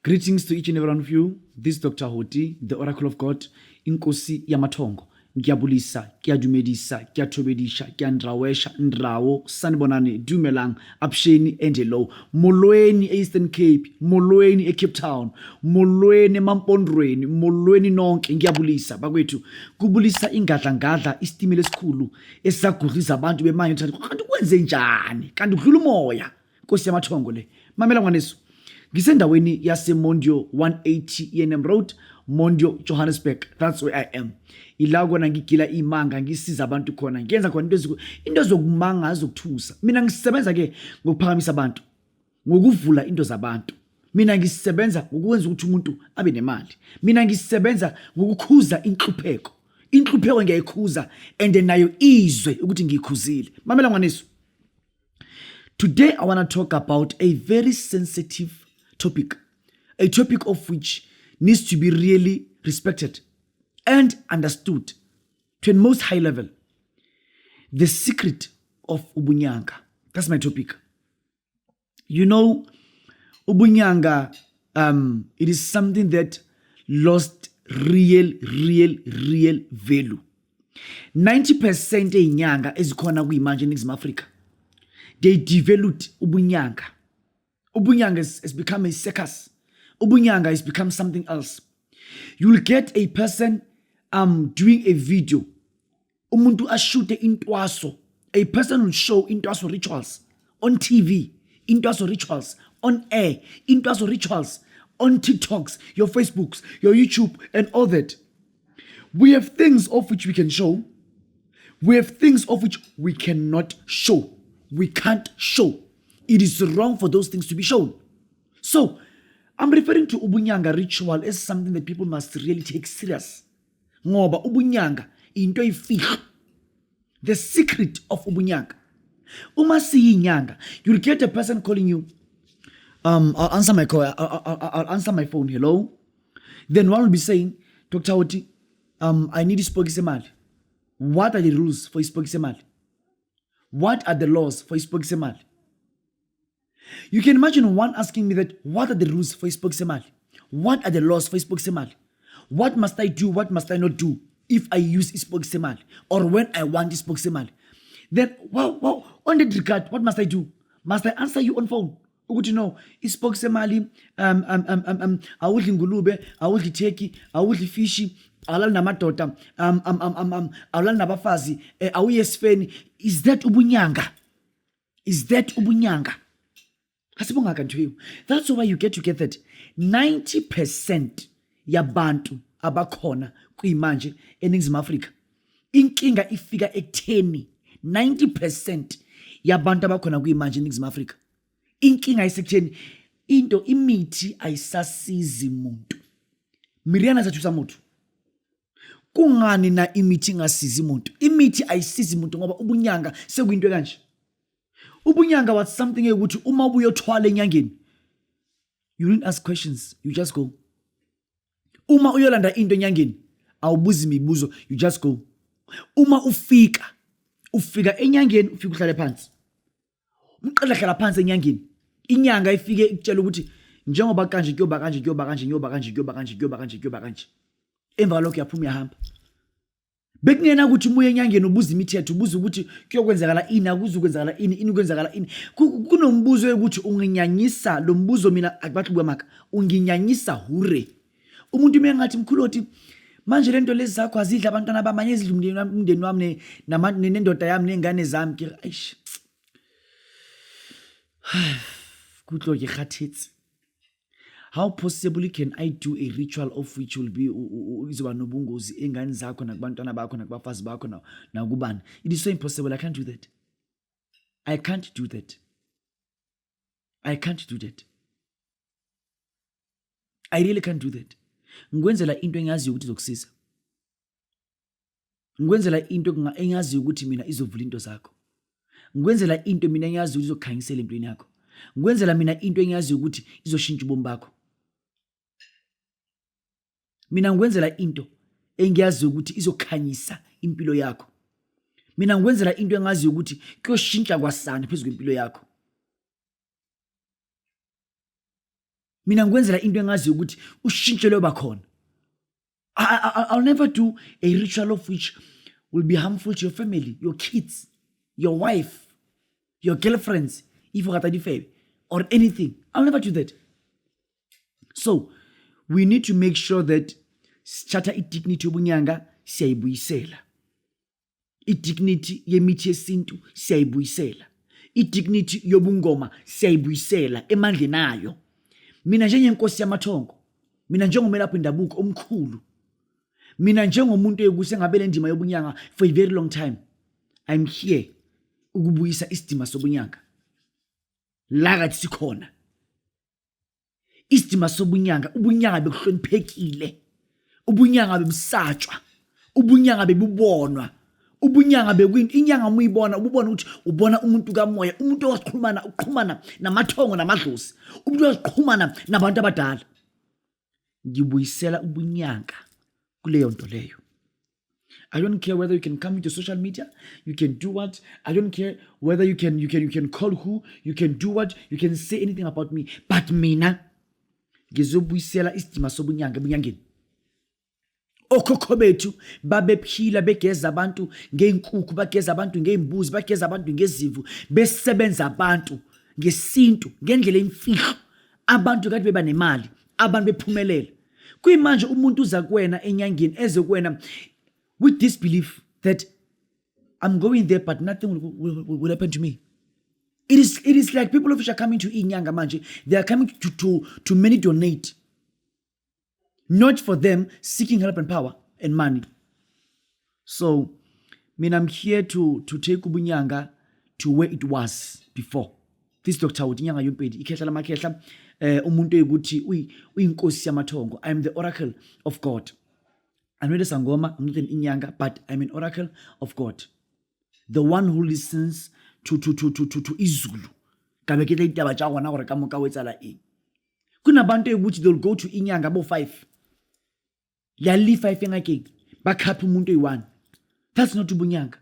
Greetings to each and every one of you. This is Dr. Hoti, the Oracle of God, Inkosi Yamatongo. Ngiyabulisa, ngiyadumedisa, ngiyatobedisha, ngiyandrawesha, ndrawo, sanibonani, dumelang, absheni, endelo, molweni Eastern Cape, molweni Cape Town, molweni emampondweni, molweni nonke, ngiyabulisa, bakwethu, kubulisa ingadla, istimile esikhulu, esisagudlisa abantu bemanye, kanti kwenze njani, kanti udlula umoya, Nkosi Yamatongo le, mamela ngwanesu. Ngisendaweni yaseMondio 180 ENM Road, Mondio, Johannesburg. That's where I am. Ila kona ngigila imanga, ngisiza abantu khona. Ngenza khona into zokumanga azokuthusa. Mina ngisebenza ke ngokuphakamisa abantu, ngokuvula into zabantu. Mina ngisebenza ngokwenza ukuthi umuntu abe nemali. Mina ngisebenza ngokukhuza inhlupheko. Inhlupheko ngiyayikhuza and nayo izwe ukuthi ngiyikhuzile. Mamela ngwanesu. Today I want to talk about a very sensitive topic, a topic of which needs to be really respected and understood to a most high level. The secret of Ubunyanga. That's my topic. You know, Ubunyanga, it is something that lost real value. 90% inyanga ezikhona kuyimanje eNingizimu Afrika, they devalued Ubunyanga. Ubunyanga has become a circus. Ubunyanga has become something else. You will get a person doing a video. Umuntu ashute intwaso. A person will show intwaso rituals on TV, intwaso rituals on air, intwaso rituals on TikToks, your Facebooks, your YouTube, and all that. We have things of which we can show. We have things of which we cannot show. We can't show. It is wrong for those things to be shown. So, I'm referring to Ubunyanga ritual as something that people must really take serious. Ngoba Ubunyanga into ifihlo. The secret of Ubunyanga. Uma siyinyanga, you'll get a person calling you. I'll answer my call. I'll answer my phone. Hello. Then one will be saying, Dr. Hoti, I need Ispogisemali. What are the rules for Ispogisemali? What are the laws for Ispogisemali? You can imagine one asking me that, what are the rules for Ispogisemali? What are the laws for Ispogisemali? What must I do? What must I not do if I use Ispogisemali? Or when I want Ispogisemali? Then, well, on that regard, what must I do? Must I answer you on phone? Ukuthi no, Ispogisemali, awudli ngulube, awudli turkey, awudli fishi, awulali namadoda, awulali nabafazi, awuye esifeni. Is that Ubunyanga? Is that Ubunyanga? That's why you get to get that 90% yabantu abakhona kuyimanje eNingizimu Afrika. Inkinga ifika ekutheni 90% yabantu abakhona kuyimanje eNingizimu Afrika. Inkinga isekutheni into imithi ayisasizi umuntu. Miriana zathusa umuntu. Kungani na imithi ingasizi umuntu? Imithi ayisizi umuntu ngoba ubunyanga sekuyinto kanje. Ubunyanga was something ukuthi uma ubuyothwala enyangeni, you didn't ask questions, you just go. Uma uyolanda into enyangeni, awubuzi imibuzo, you just go. Uma ufika enyangeni, ufika uhlale phansi. Umqala hlala phansi enyangeni. Inyanga ifike ikutshela ukuthi njengoba kanje kuyoba kanje. Emva lokho yaphuma uyahamba. Bekungena ukuthi umuye enyangeni ubuza imithetho, ubuza ukuthi kuyokwenzakala ini, akuzukwenzakala ini kwenzakala ini. Kunombuzo ukuthi unginyanyisa lo mbuzo mina akubathi kwamaka. Unginyanyisa hure. Umuntu mengathi mkhuloti manje lento lezi zakho azidla abantwana bamanye ezidla umndeni wami nendoda yami nengane zami ke aish. Kutlo ke khathetse. How possibly can I do a ritual of which will be izoba nobungozi engane zakho nakubantwana bakho nakubafazi bakho nakubani? It is so impossible. I can't do that. I can't do that. I really can't do that. Ngikwenzela into engaziyo ukuthi izokusiza. Ngikwenzela into engaziyo ukuthi mina izovula into zakho. Ngikwenzela into mina engaziyo ukuthi izokhanyisela empilweni yakho. Ngikwenzela mina into engaziyo ukuthi izoshintsha ubomi bakho. Mina ngikwenzela into engiyaziyo ukuthi izokhanyisa impilo yakho. Mina ngikwenzela into engaziyo ukuthi kuyoshintsha kwasana phezulu kwempilo yakho. mina ngikwenzela into engaziyo ukuthi ushintsho loba khona. I'll never do a ritual of which will be harmful to your family, your kids, your wife, your girlfriends, if you or anything. I'll never do that. So we need to make sure that sithatha idignity yobunyanga siyayibuyisela. Idignity yemithi yesintu siyayibuyisela. Idignity yobungoma siyayibuyisela emandleni nayo. Mina njengenkosi yamathongo, mina njengomelaphi indabuko omkhulu, mina njengomuntu ekusengabe le ndima yobunyanga for a very long time, I'm here ukubuyisa isidima sobunyanga. La kathi sikhona. Isidima sobunyanga, ubunyanga bekuhloniphekile. Ubunyanga bebusatshwa. Ubunyanga bebubonwa. Ubunyanga bekwini inyanga umuyibona ububona ukuthi ubona umuntu kamoya, umuntu oqhumana namathongo namadlozi, umuntu oqhumana nabantu abadala. Ngibuyisela ubunyanga kuleyo nto leyo. I don't care whether you can come into social media, you can do what. I don't care whether you can call who, you can do what, you can say anything about me. But mina ngizobuyisela isidima sobunyanga ebunyangeni. Okhokho bethu babephila begeza abantu ngeenkukhu, bageza abantu ngeembuzi, bageza abantu ngezimvu, besebenza abantu ngesintu ngendlela emfihlo. Abantu kade beba nemali, abantu bephumelela. Kuyimanje umuntu uza kuwena enyangeni eze kuwena with this belief that I'm going there but nothing will happen to me. It is like people of which are coming to inyanga manje, they are coming to many donate. Not for them seeking help and power and money. So, I'm here to take ubunyanga to where it was before. This Dr. Utinyanga Yumpedi, ikehla lamakehla, umuntu eguti, uyinkosi yamathongo. I am the oracle of God. I'm not a sangoma, I'm not an inyanga, but I'm an oracle of God. The one who listens to Izulu. Kabekele itaba chawa na gore kamoka wetsala eng. Kuna bantu eguti, they'll go to inyanga bo 5. Yali 5 engakeng bakhapha umuntu oyi1. That's not ubunyanga.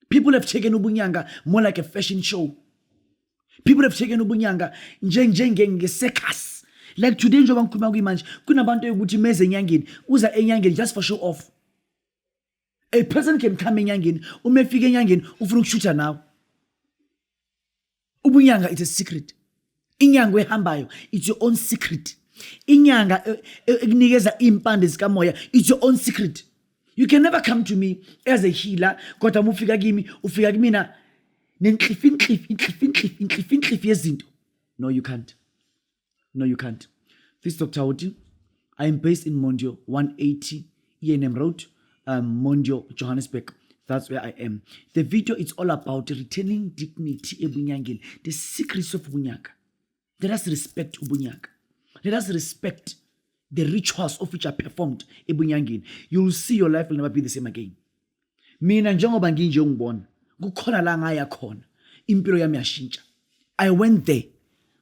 People have taken ubunyanga more like a fashion show. People have taken ubunyanga nge-circus. Like today njengoba ngikhuluma kuyimanje kunabantu ukuthi meze enyangeni uza enyangeni just for show off. A person can come enyangeni umefika enyangeni ufuna ukushuta nawe. Ubunyanga it's a secret. Inyanga ehambayo it's your own secret. Inyanga ekunikeza impande zikamoya it's your own secret. You can never come to me as a healer kodwa ufika kimina nenhlifintlifi yezinto. No, you can't. No, you can't. This is Dr. Oti. I am based in Mondio 180 ENM Road, Mondio, Johannesburg. That's where I am. The video is all about returning dignity ebunyangeni, the secrets of ubunyanga. Let us respect ubunyanga. Let us respect the rituals of which are performed ebunyangeni. You will see your life will never be the same again. Mina njengoba nginje ungibona, kukhona la ngaya khona. Impilo yami yashintsha. I went there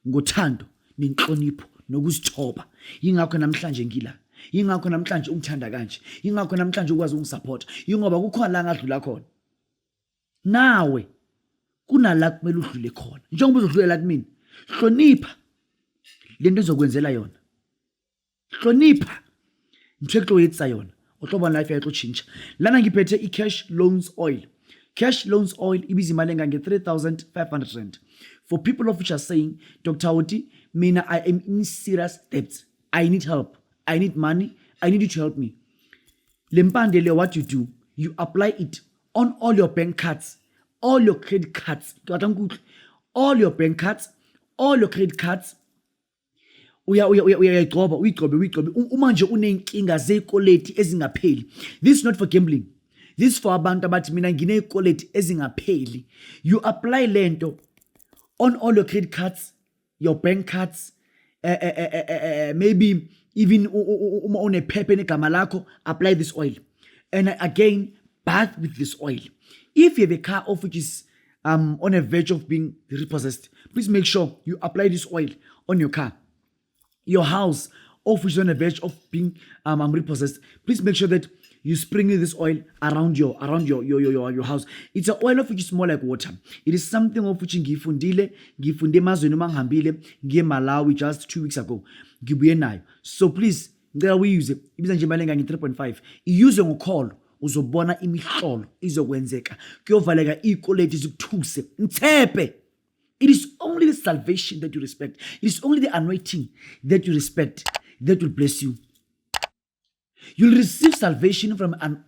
ngothando nenhlonipho nokuzithoba. Yingakho namhlanje ngila. Yingakho namhlanje ungithanda kanje. Yingakho namhlanje ukwazi ungisupport. Yingoba kukhona la ngadlula khona. Nawe kunala kumele udlule khona. Njengoba uzodlulela kimi. Hlonipha lento ezokwenzela yona. Hlonipha mtheklo yetsa yona. Ohlobo life yakho chintsha. Lana ngiphethe i-cash loans oil. Cash loans oil ibiza imali engange 3,500 rand. For people of which are saying, Dr. Oti, mina I am in serious debt. I need help. I need money. I need you to help me. Lempandele, what you do, you apply it on all your bank cards, all your credit cards, all your bank cards, all your credit cards. Uyayigcoba umanje unenkinga zezikoleti ezingapheli. This is not for gambling. This is for abantu abathi mina nginezikoleti ezingapheli. You apply lento on all your credit cards, your bank cards, maybe even on a paper negama lakho, apply this oil. And again, bath with this oil. If you have a car of which is on a verge of being repossessed, please make sure you apply this oil on your car. Your house of which is on a verge of being repossessed, please make sure that you sprinkle this oil around your house. It's an oil of which is more like water. It is something of which ngifunde emazweni mangihambile ngiye Malawi just 2 weeks ago. Ngibuye nayo. So please ngicela uyiuse. Ibiza nje imali engange 3.5. Iyuze ngokholo uzobona imihlolo izokwenzeka. Kuyovaleka ikoleti zikuthuse. Nthephe. It is only the salvation that you respect. It is only the anointing that you respect that will bless you. You'll receive salvation from an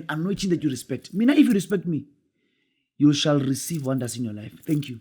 anointing that you respect. Mina, if you respect me, you shall receive wonders in your life. Thank you.